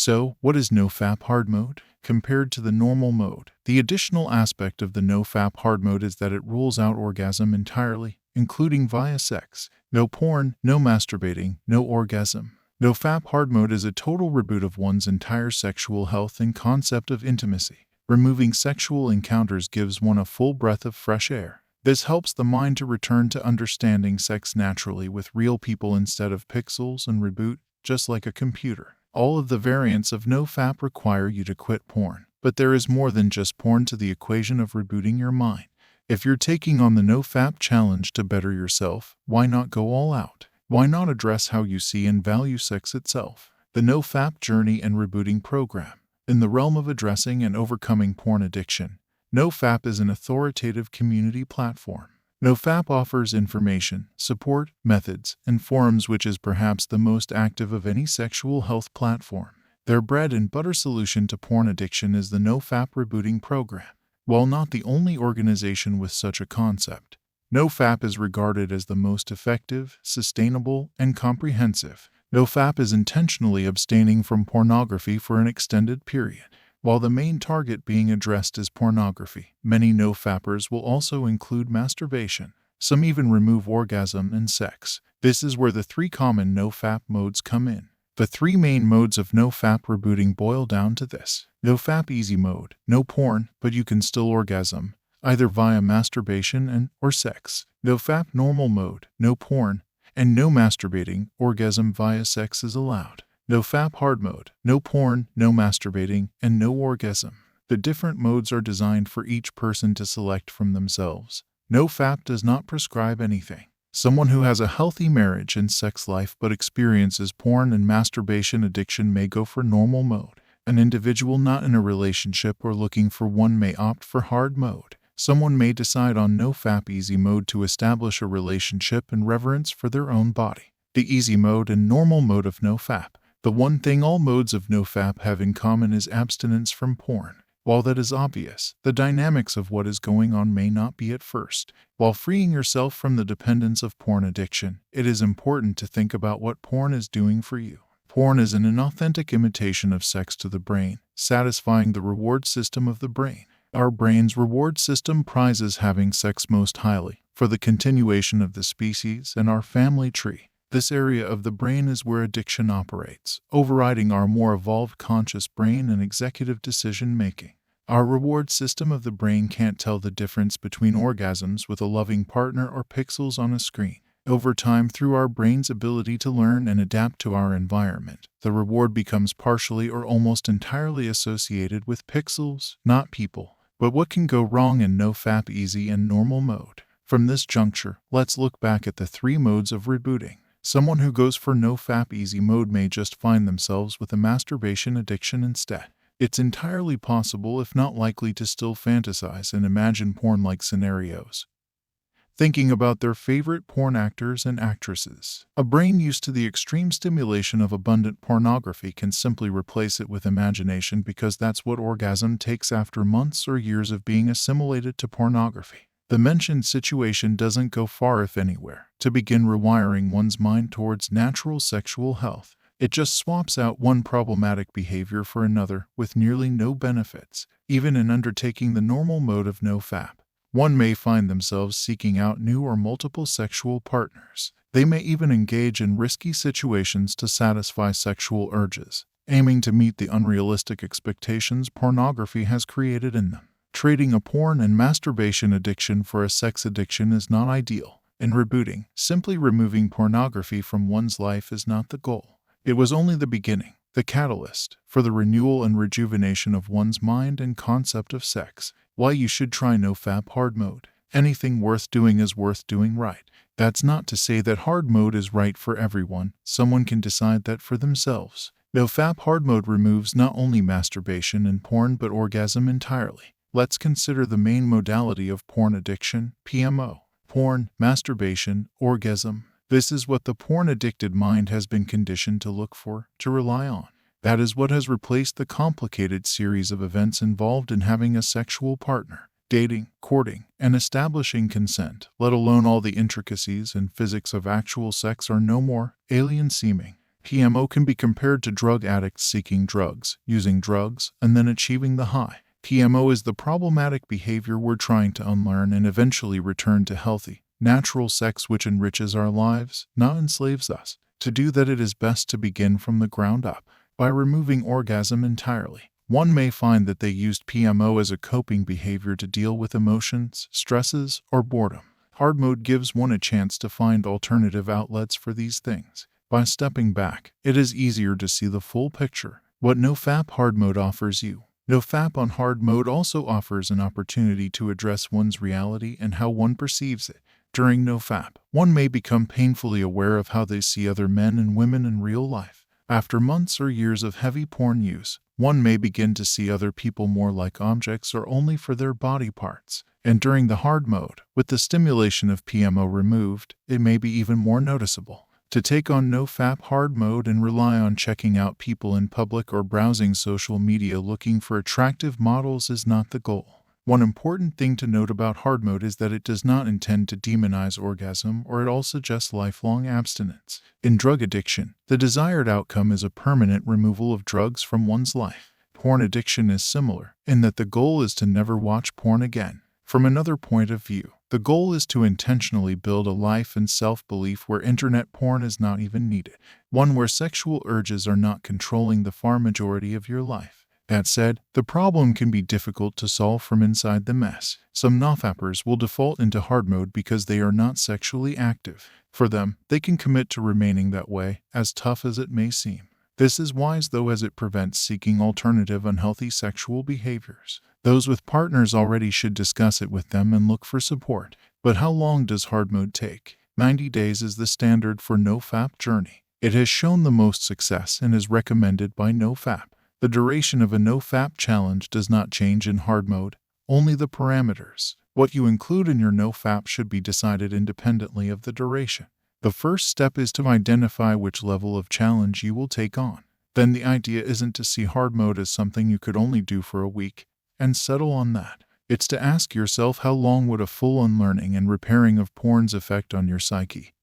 So, what is NoFap hard mode? Compared to the normal mode, the additional aspect of the NoFap hard mode is that it rules out orgasm entirely, including via sex. No porn, no masturbating, no orgasm. NoFap hard mode is a total reboot of one's entire sexual health and concept of intimacy. Removing sexual encounters gives one a full breath of fresh air. This helps the mind to return to understanding sex naturally with real people instead of pixels and reboot, just like a computer. All of the variants of NoFap require you to quit porn, but there is more than just porn to the equation of rebooting your mind. If you're taking on the NoFap challenge to better yourself, why not go all out? Why not address how you see and value sex itself? The NoFap Journey and Rebooting Program. In the realm of addressing and overcoming porn addiction, NoFap is an authoritative community platform. NoFap offers information, support, methods, and forums, which is perhaps the most active of any sexual health platform. Their bread and butter solution to porn addiction is the NoFap Rebooting Program. While not the only organization with such a concept, NoFap is regarded as the most effective, sustainable, and comprehensive. NoFap is intentionally abstaining from pornography for an extended period. While the main target being addressed is pornography, many NoFappers will also include masturbation. Some even remove orgasm and sex. This is where the three common NoFap modes come in. The three main modes of NoFap rebooting boil down to this. NoFap Easy Mode. No porn, but you can still orgasm, either via masturbation and/or sex. NoFap Normal Mode. No porn and no masturbating, orgasm via sex is allowed. NoFap Hard Mode. No porn, no masturbating, and no orgasm. The different modes are designed for each person to select from themselves. NoFap does not prescribe anything. Someone who has a healthy marriage and sex life but experiences porn and masturbation addiction may go for normal mode. An individual not in a relationship or looking for one may opt for hard mode. Someone may decide on NoFap Easy Mode to establish a relationship and reverence for their own body. The Easy Mode and Normal Mode of NoFap. The one thing all modes of NoFap have in common is abstinence from porn. While that is obvious, the dynamics of what is going on may not be at first. While freeing yourself from the dependence of porn addiction, it is important to think about what porn is doing for you. Porn is an inauthentic imitation of sex to the brain, satisfying the reward system of the brain. Our brain's reward system prizes having sex most highly, for the continuation of the species and our family tree. This area of the brain is where addiction operates, overriding our more evolved conscious brain and executive decision-making. Our reward system of the brain can't tell the difference between orgasms with a loving partner or pixels on a screen. Over time, through our brain's ability to learn and adapt to our environment, the reward becomes partially or almost entirely associated with pixels, not people. But what can go wrong in NoFap Easy and Normal Mode? From this juncture, let's look back at the three modes of rebooting. Someone who goes for NoFap Easy Mode may just find themselves with a masturbation addiction instead. It's entirely possible, if not likely, to still fantasize and imagine porn-like scenarios, thinking about their favorite porn actors and actresses. A brain used to the extreme stimulation of abundant pornography can simply replace it with imagination, because that's what orgasm takes after months or years of being assimilated to pornography. The mentioned situation doesn't go far, if anywhere, to begin rewiring one's mind towards natural sexual health. It just swaps out one problematic behavior for another with nearly no benefits. Even in undertaking the normal mode of NoFap, one may find themselves seeking out new or multiple sexual partners. They may even engage in risky situations to satisfy sexual urges, aiming to meet the unrealistic expectations pornography has created in them. Trading a porn and masturbation addiction for a sex addiction is not ideal. In rebooting, simply removing pornography from one's life is not the goal. It was only the beginning, the catalyst, for the renewal and rejuvenation of one's mind and concept of sex. Why you should try NoFap Hard Mode. Anything worth doing is worth doing right. That's not to say that hard mode is right for everyone. Someone can decide that for themselves. NoFap Hard Mode removes not only masturbation and porn but orgasm entirely. Let's consider the main modality of porn addiction, PMO. Porn, masturbation, orgasm. This is what the porn-addicted mind has been conditioned to look for, to rely on. That is what has replaced the complicated series of events involved in having a sexual partner, dating, courting, and establishing consent, let alone all the intricacies and physics of actual sex are no more alien seeming. PMO can be compared to drug addicts seeking drugs, using drugs, and then achieving the high. PMO is the problematic behavior we're trying to unlearn and eventually return to healthy, natural sex which enriches our lives, not enslaves us. To do that, it is best to begin from the ground up, by removing orgasm entirely. One may find that they used PMO as a coping behavior to deal with emotions, stresses, or boredom. Hard mode gives one a chance to find alternative outlets for these things. By stepping back, it is easier to see the full picture. What NoFap hard mode offers you. NoFap on hard mode also offers an opportunity to address one's reality and how one perceives it. During NoFap, one may become painfully aware of how they see other men and women in real life. After months or years of heavy porn use, one may begin to see other people more like objects or only for their body parts. And during the hard mode, with the stimulation of PMO removed, it may be even more noticeable. To take on NoFap hard mode and rely on checking out people in public or browsing social media looking for attractive models is not the goal. One important thing to note about hard mode is that it does not intend to demonize orgasm or at all suggest lifelong abstinence. In drug addiction, the desired outcome is a permanent removal of drugs from one's life. Porn addiction is similar, in that the goal is to never watch porn again. From another point of view, the goal is to intentionally build a life and self-belief where internet porn is not even needed, one where sexual urges are not controlling the far majority of your life. That said, the problem can be difficult to solve from inside the mess. Some NoFappers will default into hard mode because they are not sexually active. For them, they can commit to remaining that way, as tough as it may seem. This is wise though, as it prevents seeking alternative unhealthy sexual behaviors. Those with partners already should discuss it with them and look for support. But how long does hard mode take? 90 days is the standard for NoFap journey. It has shown the most success and is recommended by NoFap. The duration of a NoFap challenge does not change in hard mode, only the parameters. What you include in your NoFap should be decided independently of the duration. The first step is to identify which level of challenge you will take on. Then the idea isn't to see hard mode as something you could only do for a week and settle on that. It's to ask yourself, how long would a full unlearning and repairing of porn's effect on your psyche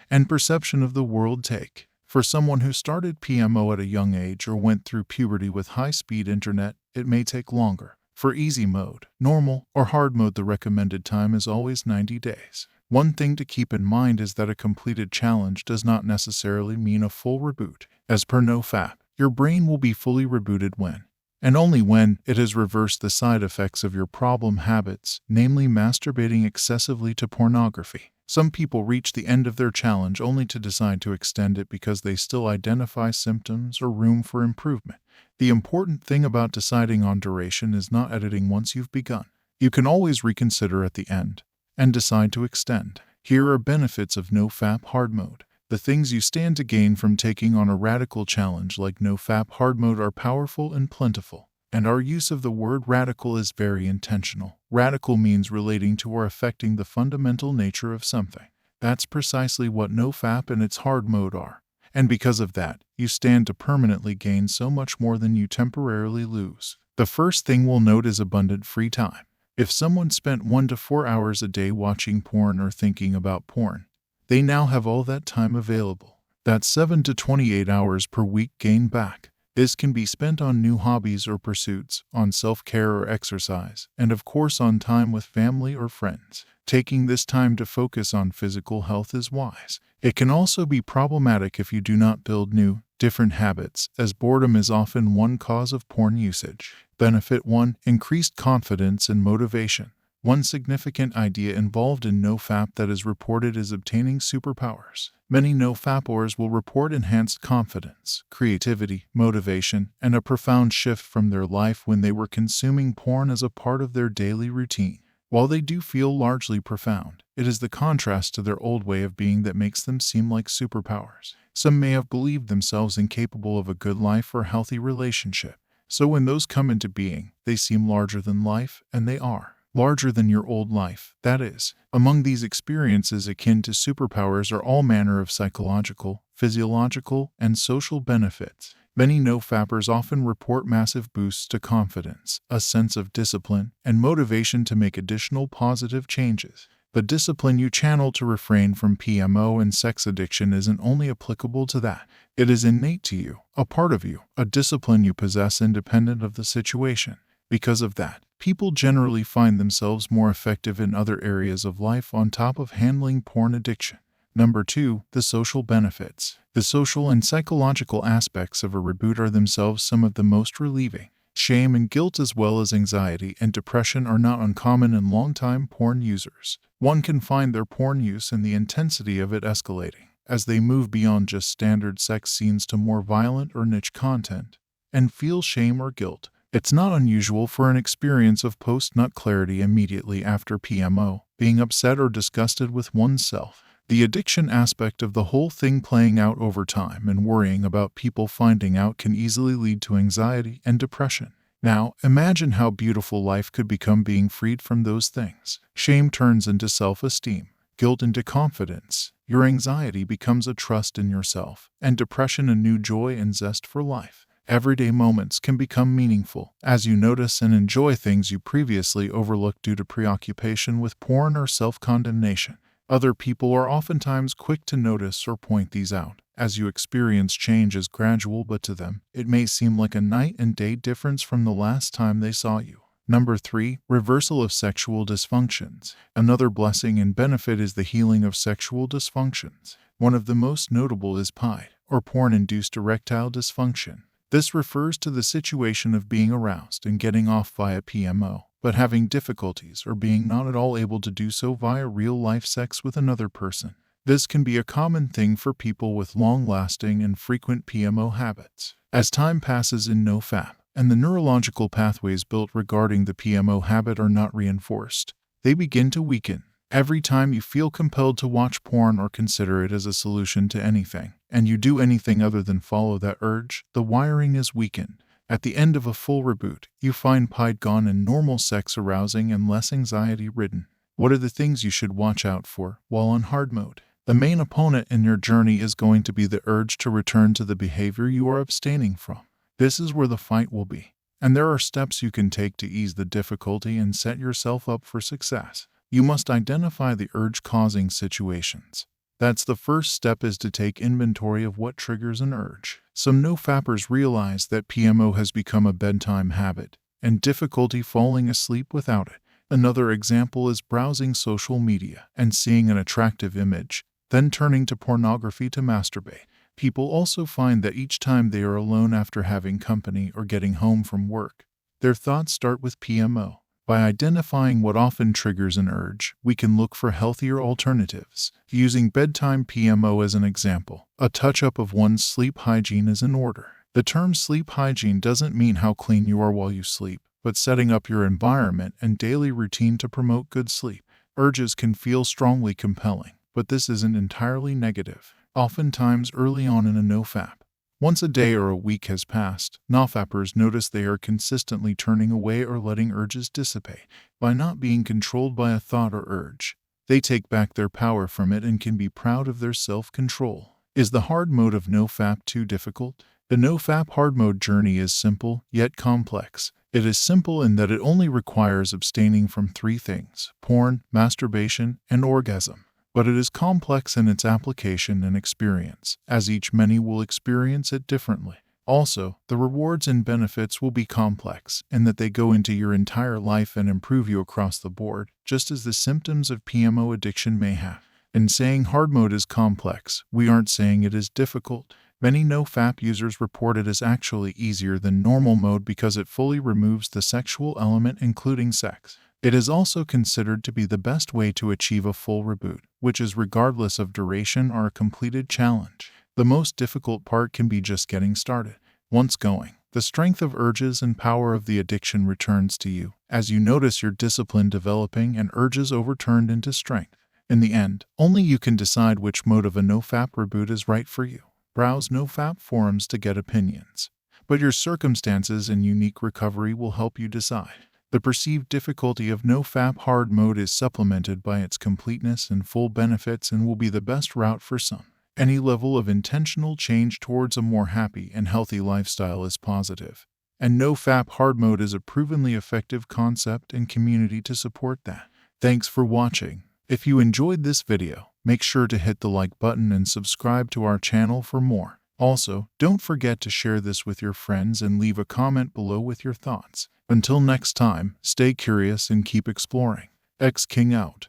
and perception of the world take? For someone who started PMO at a young age or went through puberty with high-speed internet, it may take longer. For easy mode, normal, or hard mode, the recommended time is always 90 days. One thing to keep in mind is that a completed challenge does not necessarily mean a full reboot. As per NoFap, your brain will be fully rebooted when, and only when, it has reversed the side effects of your problem habits, namely masturbating excessively to pornography. Some people reach the end of their challenge only to decide to extend it because they still identify symptoms or room for improvement. The important thing about deciding on duration is not editing once you've begun. You can always reconsider at the end and decide to extend. Here are benefits of NoFap hard mode. The things you stand to gain from taking on a radical challenge like NoFap hard mode are powerful and plentiful. And our use of the word radical is very intentional. Radical means relating to or affecting the fundamental nature of something. That's precisely what NoFap and its hard mode are. And because of that, you stand to permanently gain so much more than you temporarily lose. The first thing we'll note is abundant free time. If someone spent 1 to 4 hours a day watching porn or thinking about porn, they now have all that time available. That's 7 to 28 hours per week gained back. This can be spent on new hobbies or pursuits, on self-care or exercise, and of course on time with family or friends. Taking this time to focus on physical health is wise. It can also be problematic if you do not build new, different habits, as boredom is often one cause of porn usage. Benefit 1. Increased confidence and motivation. One significant idea involved in NoFap that is reported is obtaining superpowers. Many NoFappers will report enhanced confidence, creativity, motivation, and a profound shift from their life when they were consuming porn as a part of their daily routine. While they do feel largely profound, it is the contrast to their old way of being that makes them seem like superpowers. Some may have believed themselves incapable of a good life or healthy relationship. So when those come into being, they seem larger than life, and they are. Larger than your old life, that is. Among these experiences akin to superpowers are all manner of psychological, physiological, and social benefits. Many NoFappers often report massive boosts to confidence, a sense of discipline, and motivation to make additional positive changes. The discipline you channel to refrain from PMO and sex addiction isn't only applicable to that. It is innate to you, a part of you, a discipline you possess independent of the situation. Because of that, people generally find themselves more effective in other areas of life on top of handling porn addiction. Number 2, the social benefits. The social and psychological aspects of a reboot are themselves some of the most relieving. Shame and guilt as well as anxiety and depression are not uncommon in longtime porn users. One can find their porn use and the intensity of it escalating as they move beyond just standard sex scenes to more violent or niche content and feel shame or guilt. It's not unusual for an experience of post-nut clarity immediately after PMO, being upset or disgusted with oneself. The addiction aspect of the whole thing playing out over time and worrying about people finding out can easily lead to anxiety and depression. Now, imagine how beautiful life could become being freed from those things. Shame turns into self-esteem, guilt into confidence, your anxiety becomes a trust in yourself, and depression a new joy and zest for life. Everyday moments can become meaningful as you notice and enjoy things you previously overlooked due to preoccupation with porn or self-condemnation. Other people are oftentimes quick to notice or point these out, as you experience change as gradual, but to them, it may seem like a night and day difference from the last time they saw you. Number 3, reversal of sexual dysfunctions. Another blessing and benefit is the healing of sexual dysfunctions. One of the most notable is PIDE, or porn-induced erectile dysfunction. This refers to the situation of being aroused and getting off via PMO, but having difficulties or being not at all able to do so via real-life sex with another person. This can be a common thing for people with long-lasting and frequent PMO habits. As time passes in NoFap, and the neurological pathways built regarding the PMO habit are not reinforced, they begin to weaken. Every time you feel compelled to watch porn or consider it as a solution to anything, and you do anything other than follow that urge, the wiring is weakened. At the end of a full reboot, you find PIDE gone and normal sex arousing and less anxiety-ridden. What are the things you should watch out for while on hard mode? The main opponent in your journey is going to be the urge to return to the behavior you are abstaining from. This is where the fight will be, and there are steps you can take to ease the difficulty and set yourself up for success. You must identify the urge-causing situations. That's the first step, is to take inventory of what triggers an urge. Some NoFappers realize that PMO has become a bedtime habit and difficulty falling asleep without it. Another example is browsing social media and seeing an attractive image, then turning to pornography to masturbate. People also find that each time they are alone after having company or getting home from work, their thoughts start with PMO. By identifying what often triggers an urge, we can look for healthier alternatives. Using bedtime PMO as an example, a touch-up of one's sleep hygiene is in order. The term sleep hygiene doesn't mean how clean you are while you sleep, but setting up your environment and daily routine to promote good sleep. Urges can feel strongly compelling, but this isn't entirely negative. Oftentimes early on in a NoFap, once a day or a week has passed, NoFappers notice they are consistently turning away or letting urges dissipate. By not being controlled by a thought or urge, they take back their power from it and can be proud of their self-control. Is the hard mode of NoFap too difficult? The NoFap hard mode journey is simple, yet complex. It is simple in that it only requires abstaining from 3 things: porn, masturbation, and orgasm. But it is complex in its application and experience, as each many will experience it differently. Also, the rewards and benefits will be complex in that they go into your entire life and improve you across the board, just as the symptoms of PMO addiction may have. In saying hard mode is complex, we aren't saying it is difficult. Many NoFap users report it as actually easier than normal mode because it fully removes the sexual element, including sex. It is also considered to be the best way to achieve a full reboot, which is regardless of duration or a completed challenge. The most difficult part can be just getting started. Once going, the strength of urges and power of the addiction returns to you, as you notice your discipline developing and urges overturned into strength. In the end, only you can decide which mode of a NoFap reboot is right for you. Browse NoFap forums to get opinions, but your circumstances and unique recovery will help you decide. The perceived difficulty of NoFap hard mode is supplemented by its completeness and full benefits and will be the best route for some. Any level of intentional change towards a more happy and healthy lifestyle is positive, and NoFap hard mode is a provenly effective concept and community to support that. Thanks for watching. If you enjoyed this video, make sure to hit the like button and subscribe to our channel for more. Also, don't forget to share this with your friends and leave a comment below with your thoughts. Until next time, stay curious and keep exploring. X King out.